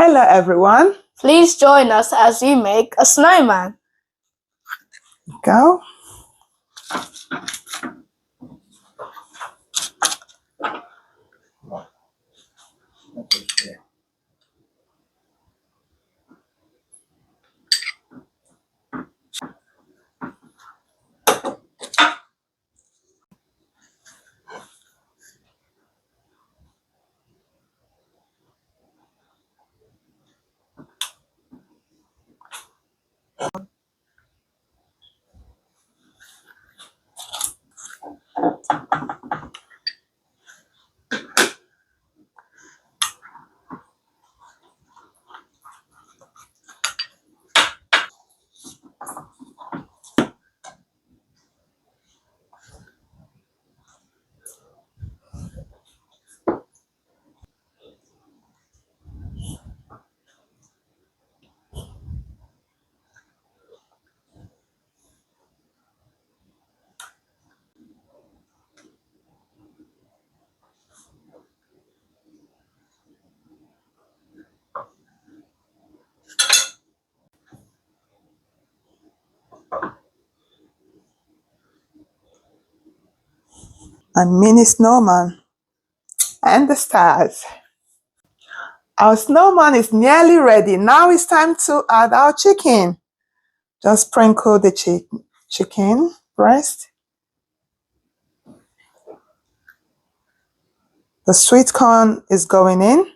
Hello everyone. Please join us as we make a snowman. Go. A mini snowman and the stars. Our snowman is nearly ready. Now it's time to add our chicken. Just sprinkle the chicken breast. The sweet corn is going in.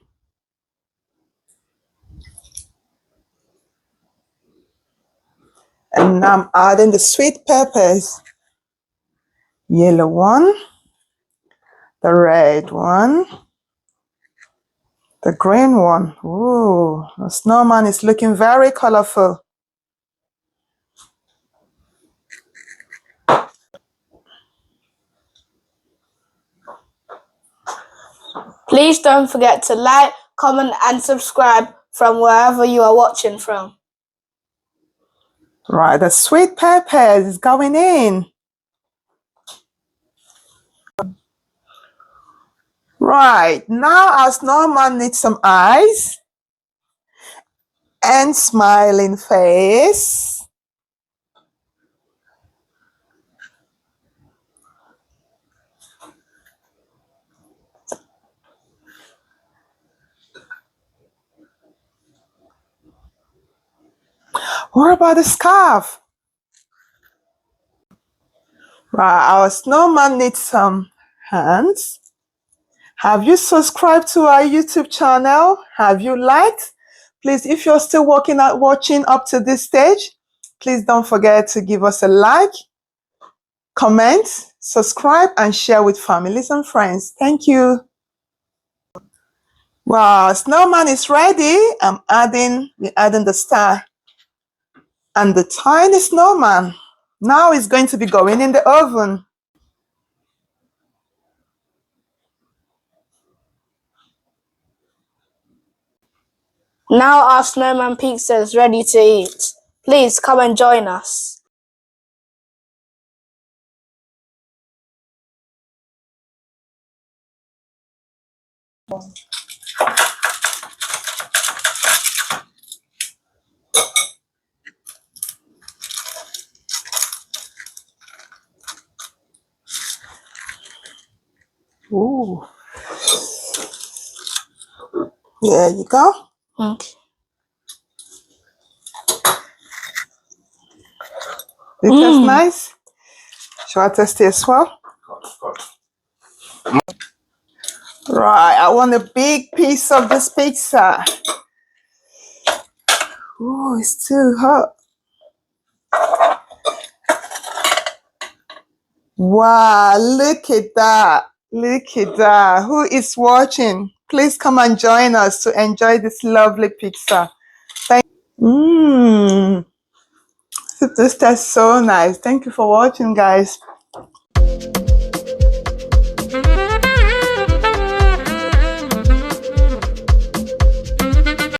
And now I'm adding the sweet peppers. Yellow one, the red one, the green one. Ooh, the snowman is looking very colorful. Please don't forget to like, comment and subscribe from wherever you are watching from. Right, the sweet peppers is going in. Right, now our snowman needs some eyes and smiling face. What about the scarf? Right, our snowman needs some hands. Have you subscribed to our YouTube channel? Have you liked? Please, if you're still watching up to this stage, please don't forget to give us a like, comment, subscribe, and share with families and friends. Thank you. Wow, snowman is ready. We're adding the star and the tiny snowman. Now it's going to be going in the oven. Now our snowman pizza is ready to eat. Please come and join us. Ooh. There you go. Okay. It tastes nice. Shall I test it as well? Right, I want a big piece of this pizza. Oh, it's too hot. Wow, look at that. Look at that. Who is watching? Please come and join us to enjoy this lovely pizza. This tastes so nice. Thank you for watching, guys.